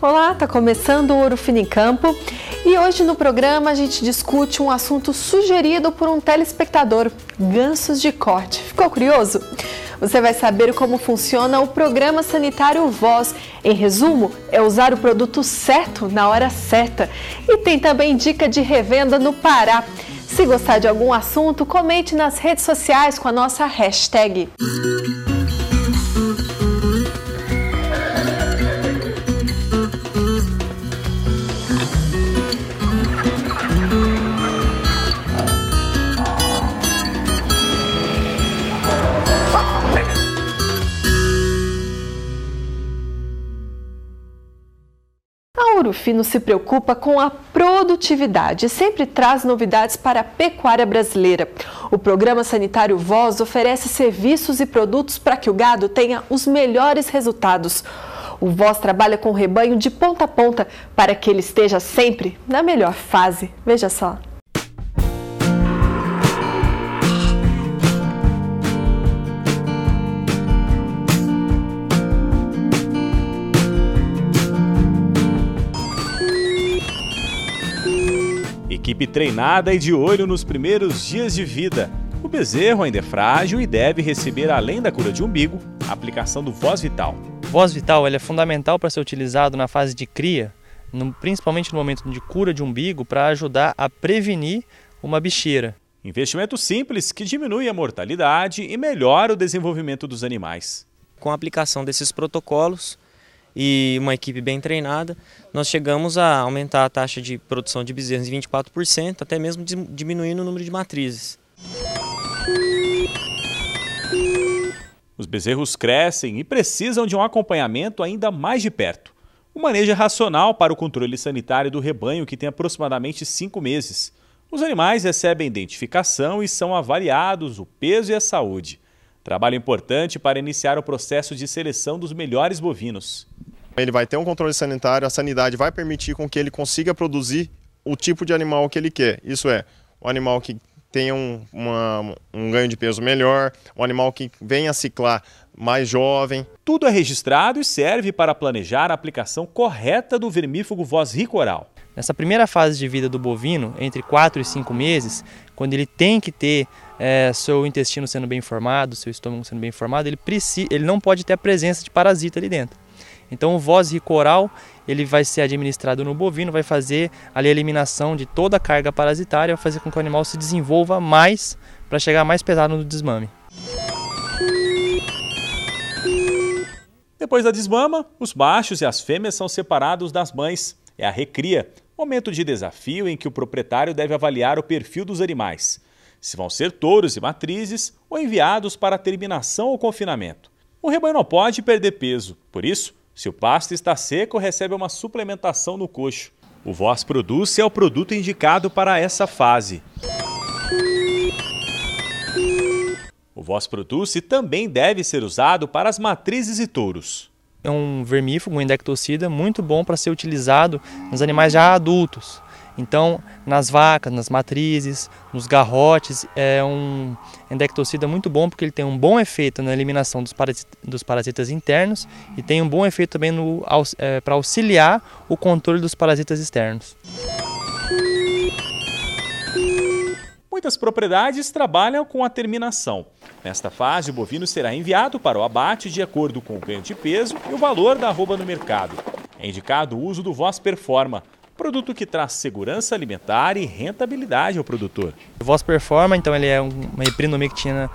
Olá, tá começando o Ouro Fino em Campo e hoje no programa a gente discute um assunto sugerido por um telespectador, gansos de corte. Ficou curioso? Você vai saber como funciona o Programa Sanitário VOZ. Em resumo, é usar o produto certo na hora certa. E tem também dica de revenda no Pará. Se gostar de algum assunto, comente nas redes sociais com a nossa hashtag. A Ouro Fino se preocupa com a produtividade e sempre traz novidades para a pecuária brasileira. O Programa Sanitário VOZ oferece serviços e produtos para que o gado tenha os melhores resultados. O VOZ trabalha com o rebanho de ponta a ponta para que ele esteja sempre na melhor fase. Veja só. Equipe treinada e de olho nos primeiros dias de vida. O bezerro ainda é frágil e deve receber, além da cura de umbigo, a aplicação do VOZ Vital. O VOZ Vital ele é fundamental para ser utilizado na fase de cria, principalmente no momento de cura de umbigo, para ajudar a prevenir uma bicheira. Investimento simples que diminui a mortalidade e melhora o desenvolvimento dos animais. Com a aplicação desses protocolos e uma equipe bem treinada, nós chegamos a aumentar a taxa de produção de bezerros em 24%, até mesmo diminuindo o número de matrizes. Os bezerros crescem e precisam de um acompanhamento ainda mais de perto. O manejo é racional para o controle sanitário do rebanho, que tem aproximadamente 5 meses. Os animais recebem identificação e são avaliados o peso e a saúde. Trabalho importante para iniciar o processo de seleção dos melhores bovinos. Ele vai ter um controle sanitário, a sanidade vai permitir com que ele consiga produzir o tipo de animal que ele quer. Isso é, um animal que tenha um ganho de peso melhor, um animal que venha a ciclar mais jovem. Tudo é registrado e serve para planejar a aplicação correta do vermífugo VOZ Ricoral. Nessa primeira fase de vida do bovino, entre 4 e 5 meses, quando ele tem que ter seu intestino sendo bem formado, seu estômago sendo bem formado, ele não pode ter a presença de parasita ali dentro. Então o VOZ Ricoral ele vai ser administrado no bovino, vai fazer ali a eliminação de toda a carga parasitária, vai fazer com que o animal se desenvolva mais para chegar mais pesado no desmame. Depois da desmama, os machos e as fêmeas são separados das mães. É a recria, momento de desafio em que o proprietário deve avaliar o perfil dos animais, se vão ser touros e matrizes ou enviados para a terminação ou confinamento. O rebanho não pode perder peso, por isso, se o pasto está seco, recebe uma suplementação no coxo. O VOZ Produce é o produto indicado para essa fase. O VOZ Produce também deve ser usado para as matrizes e touros. É um vermífugo, um endectocida muito bom para ser utilizado nos animais já adultos. Então, nas vacas, nas matrizes, nos garrotes, é um endectocida muito bom porque ele tem um bom efeito na eliminação dos parasitas internos e tem um bom efeito também para auxiliar o controle dos parasitas externos. Muitas propriedades trabalham com a terminação. Nesta fase, o bovino será enviado para o abate de acordo com o ganho de peso e o valor da arroba no mercado. É indicado o uso do VOZ Performa, produto que traz segurança alimentar e rentabilidade ao produtor. O VOZ Performa, então, ele é uma eprinomectina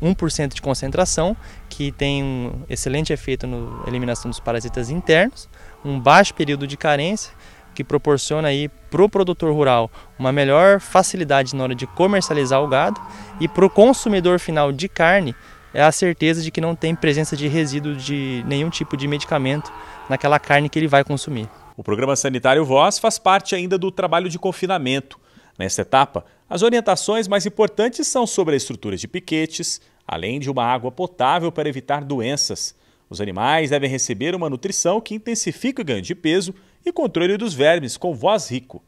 1% de concentração, que tem um excelente efeito na eliminação dos parasitas internos, um baixo período de carência, que proporciona aí para o produtor rural uma melhor facilidade na hora de comercializar o gado e para o consumidor final de carne é a certeza de que não tem presença de resíduo de nenhum tipo de medicamento naquela carne que ele vai consumir. O Programa Sanitário VOZ faz parte ainda do trabalho de confinamento. Nessa etapa, as orientações mais importantes são sobre a estrutura de piquetes, além de uma água potável para evitar doenças. Os animais devem receber uma nutrição que intensifique o ganho de peso e controle dos vermes com VOZ Rico.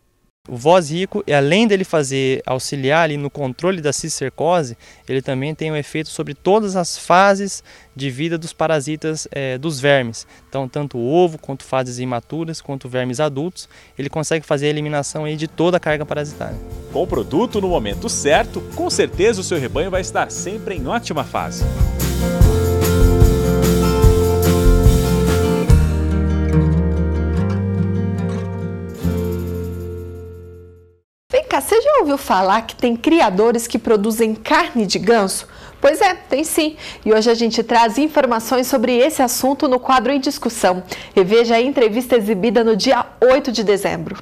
O Voz Rico, além dele auxiliar ali no controle da cistercose, ele também tem um efeito sobre todas as fases de vida dos parasitas dos vermes. Então, tanto o ovo, quanto fases imaturas, quanto vermes adultos, ele consegue fazer a eliminação aí de toda a carga parasitária. Com o produto no momento certo, com certeza o seu rebanho vai estar sempre em ótima fase. Vem cá, você já ouviu falar que tem criadores que produzem carne de ganso? Pois é, tem sim. E hoje a gente traz informações sobre esse assunto no quadro Em Discussão. Reveja a entrevista exibida no dia 8 de dezembro.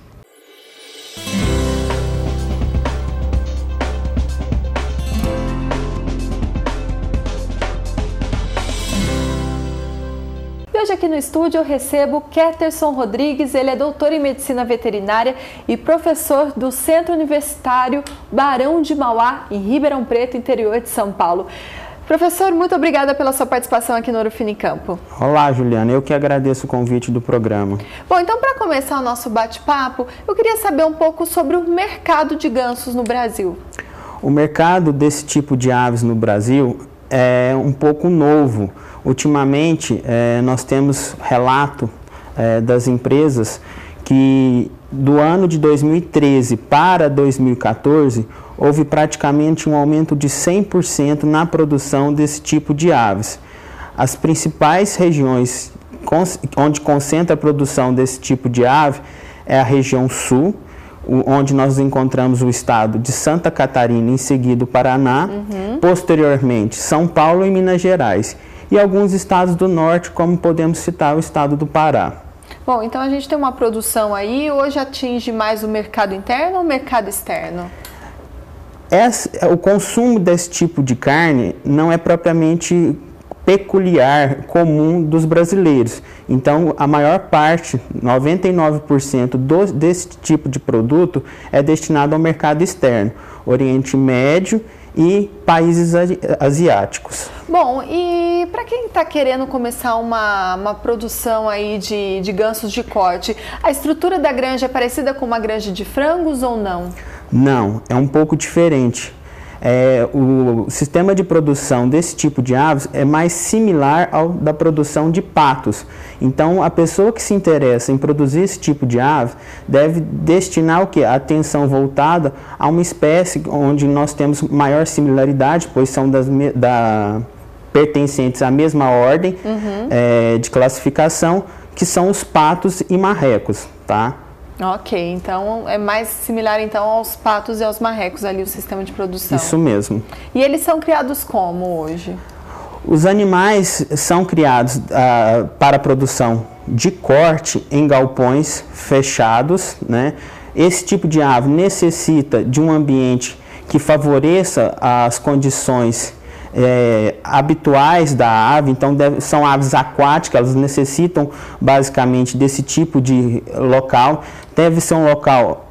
Hoje aqui no estúdio eu recebo Ketterson Rodrigues, ele é doutor em Medicina Veterinária e professor do Centro Universitário Barão de Mauá, em Ribeirão Preto, interior de São Paulo. Professor, muito obrigada pela sua participação aqui no Ouro Fino em Campo. Olá, Juliana, eu que agradeço o convite do programa. Bom, então para começar o nosso bate-papo, eu queria saber um pouco sobre o mercado de gansos no Brasil. O mercado desse tipo de aves no Brasil é um pouco novo. Ultimamente, nós temos relato das empresas que do ano de 2013 para 2014, houve praticamente um aumento de 100% na produção desse tipo de aves. As principais regiões onde concentra a produção desse tipo de ave é a região sul, onde nós encontramos o estado de Santa Catarina, em seguida o Paraná, posteriormente São Paulo e Minas Gerais. E alguns estados do norte, como podemos citar o estado do Pará. Bom, então a gente tem uma produção aí, hoje atinge mais o mercado interno ou o mercado externo? O consumo desse tipo de carne não é propriamente peculiar, comum dos brasileiros. Então, a maior parte, 99% desse tipo de produto é destinado ao mercado externo, Oriente Médio e países asiáticos. Bom, e para quem está querendo começar uma produção aí de gansos de corte, a estrutura da granja é parecida com uma granja de frangos ou não? Não, é um pouco diferente. O sistema de produção desse tipo de aves é mais similar ao da produção de patos. Então, a pessoa que se interessa em produzir esse tipo de ave deve destinar o quê? A atenção voltada a uma espécie onde nós temos maior similaridade, pois são pertencentes à mesma ordem de classificação, que são os patos e marrecos, tá? Ok, então é mais similar então aos patos e aos marrecos ali o sistema de produção. Isso mesmo. E eles são criados como hoje? Os animais são criados para a produção de corte em galpões fechados, né? Esse tipo de ave necessita de um ambiente que favoreça as condições habituais da ave, então são aves aquáticas, elas necessitam basicamente desse tipo de local. Deve ser um local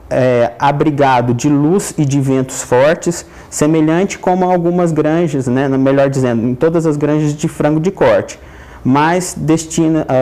abrigado de luz e de ventos fortes, semelhante como algumas granjas, né, melhor dizendo, em todas as granjas de frango de corte. Mas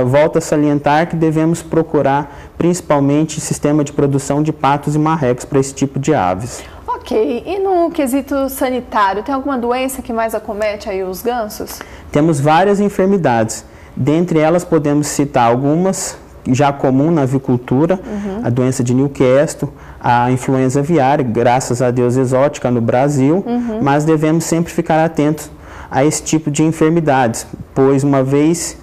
volta a salientar que devemos procurar principalmente sistema de produção de patos e marrecos para esse tipo de aves. Ok, e no quesito sanitário, tem alguma doença que mais acomete aí os gansos? Temos várias enfermidades, dentre elas podemos citar algumas já comum na avicultura, a doença de Newcastle, a influenza aviária, graças a Deus exótica no Brasil, mas devemos sempre ficar atentos a esse tipo de enfermidades, pois uma vez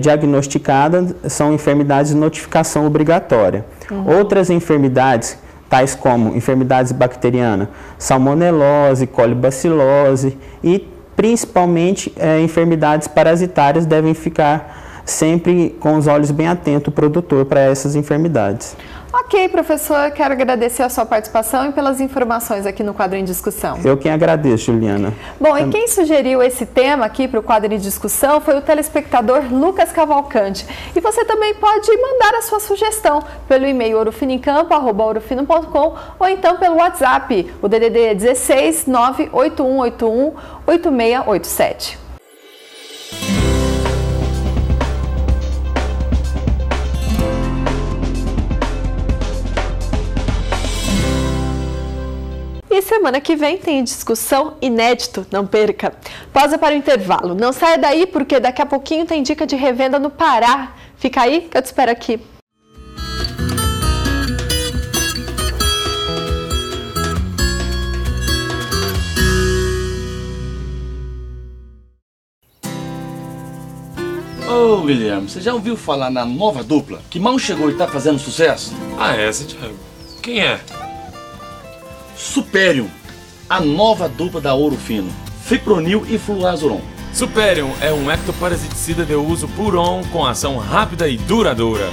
diagnosticadas, são enfermidades de notificação obrigatória. Outras enfermidades, tais como enfermidades bacterianas, salmonelose, colibacilose e principalmente enfermidades parasitárias, devem ficar sempre com os olhos bem atentos o produtor para essas enfermidades. Ok, professor, quero agradecer a sua participação e pelas informações aqui no quadro Em Discussão. Eu quem agradeço, Juliana. Bom, e quem sugeriu esse tema aqui para o quadro Em Discussão foi o telespectador Lucas Cavalcante. E você também pode mandar a sua sugestão pelo e-mail ourofinoemcampo@ourofino.com ou então pelo WhatsApp, o DDD é 16 98181 8687. E semana que vem tem discussão inédito, não perca. Pausa para o intervalo. Não saia daí porque daqui a pouquinho tem dica de revenda no Pará. Fica aí que eu te espero aqui. Ô Guilherme, você já ouviu falar na nova dupla que mal chegou e tá fazendo sucesso? Ah, é, Thiago. Quem é? Superium, a nova dupla da Ouro Fino, Fipronil e Fluazuron. Superium é um ectoparasiticida de uso puron com ação rápida e duradoura.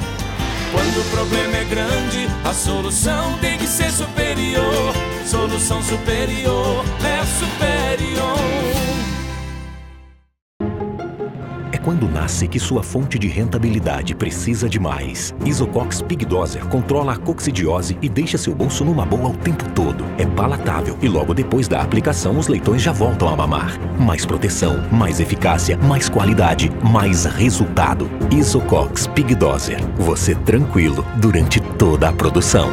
Quando o problema é grande, a solução tem que ser superior. Solução superior é Superior. Quando nasce que sua fonte de rentabilidade precisa de mais. Isocox Pig Doser controla a coccidiose e deixa seu bolso numa boa o tempo todo. É palatável e logo depois da aplicação os leitões já voltam a mamar. Mais proteção, mais eficácia, mais qualidade, mais resultado. Isocox Pig Doser. Você tranquilo durante toda a produção.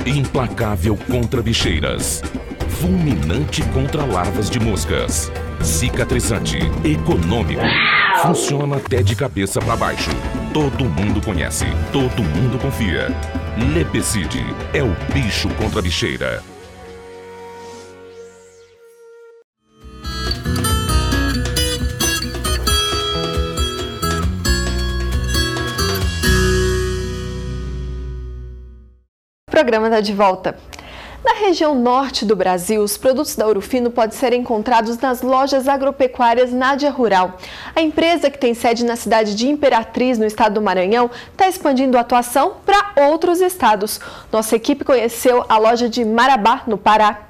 Implacável contra bicheiras. Fulminante contra larvas de moscas. Cicatrizante. Econômico. Funciona até de cabeça para baixo. Todo mundo conhece. Todo mundo confia. Lepecide é o bicho contra a bicheira. O programa está de volta. Na região norte do Brasil, os produtos da Ouro Fino podem ser encontrados nas lojas agropecuárias Nádia Rural. A empresa, que tem sede na cidade de Imperatriz, no estado do Maranhão, está expandindo a atuação para outros estados. Nossa equipe conheceu a loja de Marabá, no Pará.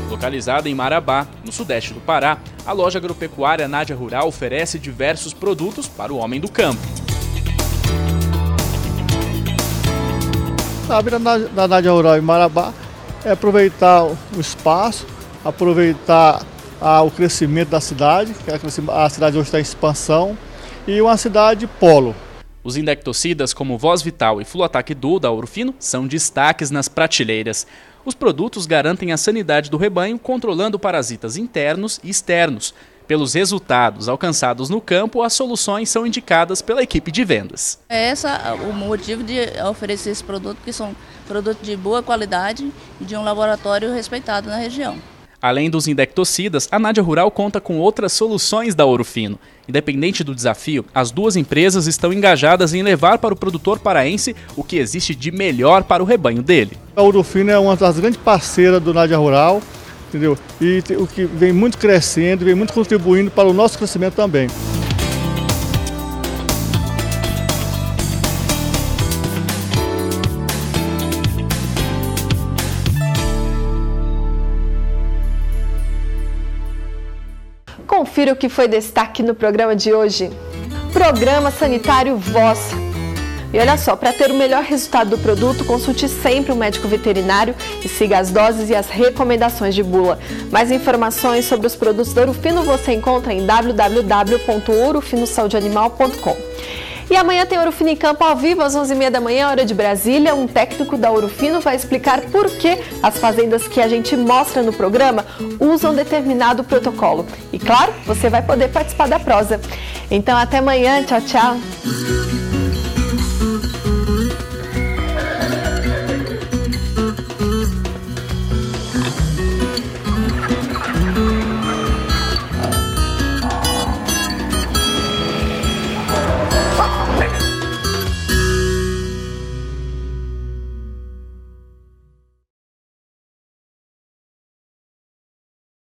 Localizada em Marabá, no sudeste do Pará, a loja agropecuária Nádia Rural oferece diversos produtos para o homem do campo. A vida da Nádia Rural em Marabá é aproveitar o espaço, aproveitar o crescimento da cidade, que a cidade hoje está em expansão, e uma cidade polo. Os indectocidas como Voz Vital e Fluatac Duo da Ouro Fino são destaques nas prateleiras. Os produtos garantem a sanidade do rebanho, controlando parasitas internos e externos. Pelos resultados alcançados no campo, as soluções são indicadas pela equipe de vendas. Esse é o motivo de oferecer esse produto, que são produtos de boa qualidade e de um laboratório respeitado na região. Além dos indectocidas, a Nádia Rural conta com outras soluções da Ouro Fino. Independente do desafio, as duas empresas estão engajadas em levar para o produtor paraense o que existe de melhor para o rebanho dele. A Ouro Fino é uma das grandes parceiras do Nádia Rural, entendeu? E o que vem muito crescendo, vem muito contribuindo para o nosso crescimento também. Confira o que foi destaque no programa de hoje. Programa Sanitário Voz. E olha só, para ter o melhor resultado do produto, consulte sempre um médico veterinário e siga as doses e as recomendações de bula. Mais informações sobre os produtos da Ouro Fino você encontra em www.ourofinosaudeanimal.com. E amanhã tem Ouro Fino em Campo ao vivo às 11h30 da manhã, hora de Brasília. Um técnico da Ouro Fino vai explicar por que as fazendas que a gente mostra no programa usam determinado protocolo. E claro, você vai poder participar da prosa. Então até amanhã, tchau, tchau.